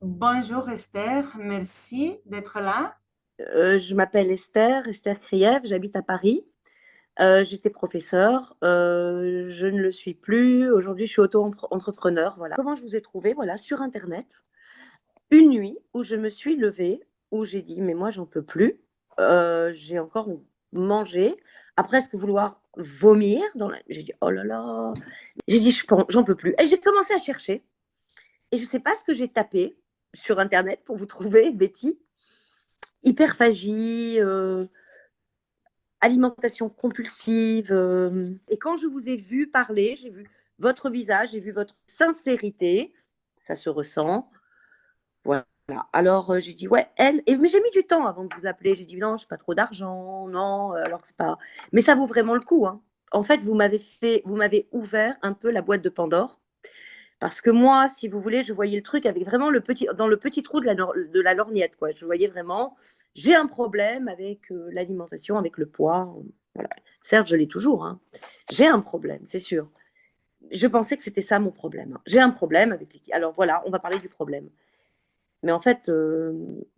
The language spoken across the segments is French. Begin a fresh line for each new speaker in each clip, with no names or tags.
Bonjour Esther, merci d'être là.
Je m'appelle Esther, Esther Krief, j'habite à Paris. J'étais professeure, je ne le suis plus. Aujourd'hui, je suis auto-entrepreneur. Voilà. Comment je vous ai trouvé? Voilà, sur Internet. Une nuit où je me suis levée, où j'ai dit, mais moi, j'en peux plus. J'ai encore mangé, à presque vouloir vomir. J'ai dit, oh là là. J'ai dit, j'en peux plus. Et j'ai commencé à chercher. Et je ne sais pas ce que j'ai tapé sur Internet pour vous trouver, Betty. Hyperphagie, alimentation compulsive. Et quand je vous ai vu parler, j'ai vu votre visage, j'ai vu votre sincérité, ça se ressent. Voilà. Alors j'ai dit ouais, elle. Mais j'ai mis du temps avant de vous appeler. J'ai dit non, j'ai pas trop d'argent, non. Alors que c'est pas. Mais ça vaut vraiment le coup. Hein. En fait, vous m'avez ouvert un peu la boîte de Pandore. Parce que moi, si vous voulez, je voyais le truc avec vraiment dans le petit trou de la lorgnette, quoi. Je voyais vraiment, j'ai un problème avec l'alimentation, avec le poids. Voilà. Certes, je l'ai toujours. Hein. J'ai un problème, c'est sûr. Je pensais que c'était ça mon problème. J'ai un problème avec les... Alors voilà, on va parler du problème. Mais en fait,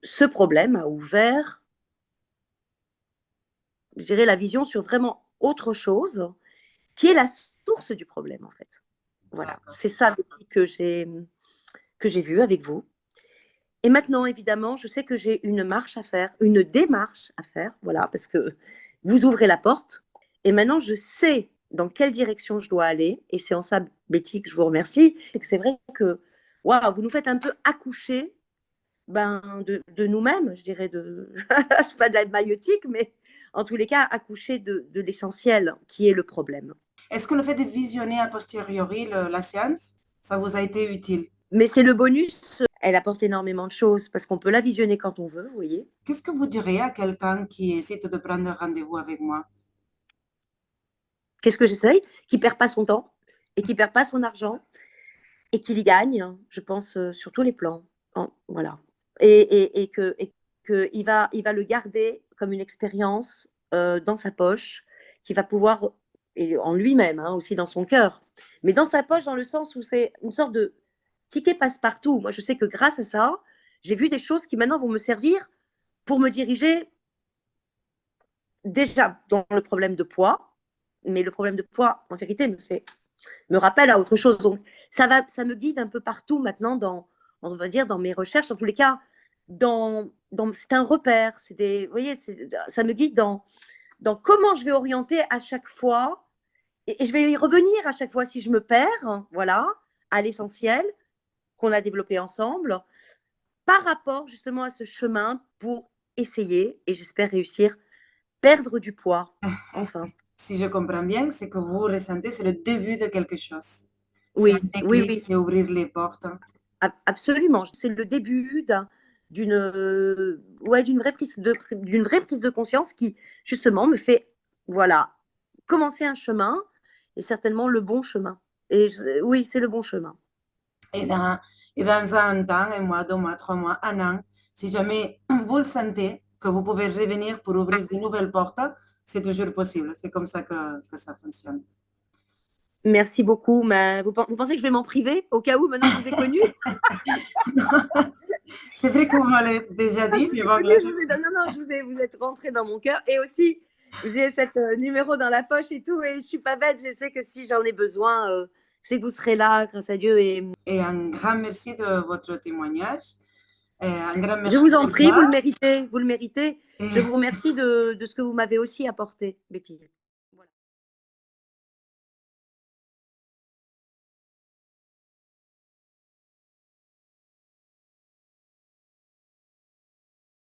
ce problème a ouvert, je dirais, la vision sur vraiment autre chose, qui est la source du problème, en fait. Voilà,
D'accord.
c'est ça que j'ai vu avec vous. Et maintenant, évidemment, je sais que j'ai une marche à faire, une démarche à faire, voilà, parce que vous ouvrez la porte. Et maintenant, je sais dans quelle direction je dois aller. Et c'est en ça, Betty, que je vous remercie. C'est que c'est vrai que, waouh, vous nous faites un peu accoucher de nous-mêmes, je dirais, je sais pas de la maïotique, mais en tous les cas, accoucher de l'essentiel, qui est le problème.
Est-ce que le fait de visionner a posteriori la séance, ça vous a été utile?
Mais c'est le bonus, elle apporte énormément de choses, parce qu'on peut la visionner quand on veut, vous voyez.
Qu'est-ce que vous diriez à quelqu'un qui hésite de prendre rendez-vous avec moi?
Qu'est-ce que j'essaye? Qui perd pas son temps et qui perd pas son argent et qu'il y gagne, je pense, sur tous les plans. Voilà. Et il va le garder comme une expérience dans sa poche, qui va pouvoir, et en lui-même, hein, aussi dans son cœur, mais dans sa poche, dans le sens où c'est une sorte de ticket passe-partout. Moi, je sais que grâce à ça, j'ai vu des choses qui maintenant vont me servir pour me diriger déjà dans le problème de poids, mais le problème de poids, en vérité, me rappelle à autre chose. Donc, ça me guide un peu partout maintenant on va dire, dans mes recherches. En tous les cas, c'est un repère. Vous voyez, ça me guide dans comment je vais orienter à chaque fois. Et je vais y revenir à chaque fois si je me perds, voilà, à l'essentiel qu'on a développé ensemble, par rapport justement à ce chemin pour essayer, et j'espère réussir, perdre du poids, enfin.
Si je comprends bien, ce que vous ressentez, c'est le début de quelque chose. C'est un
Oui, oui,
déclic,
oui.
c'est ouvrir les portes.
Absolument, c'est le début ouais, d'une vraie prise de conscience qui, justement, me fait, voilà, commencer un chemin, et certainement le bon chemin. Oui, c'est le bon chemin.
Et dans, et dans un temps, un mois, 2 mois, 3 mois, un an, si jamais vous le sentez, que vous pouvez revenir pour ouvrir de nouvelles portes, c'est toujours possible. C'est comme ça que ça fonctionne.
Merci beaucoup. Mais vous pensez que je vais m'en priver au cas où, maintenant que je vous ai connu?
C'est vrai que vous m'avez déjà
Je
dit,
vous
mais
ai
bon,
connu,
là,
non, non, vous êtes rentré dans mon cœur. Et aussi, j'ai cet numéro dans la poche et tout, et je suis pas bête. Je sais que si j'en ai besoin, je sais que vous serez là, grâce à Dieu.
et un grand merci de votre témoignage. Et un grand
Je
merci
vous en
pour
prie,
moi.
vous le méritez. Je vous
Et
remercie de ce que vous m'avez aussi apporté, Betty.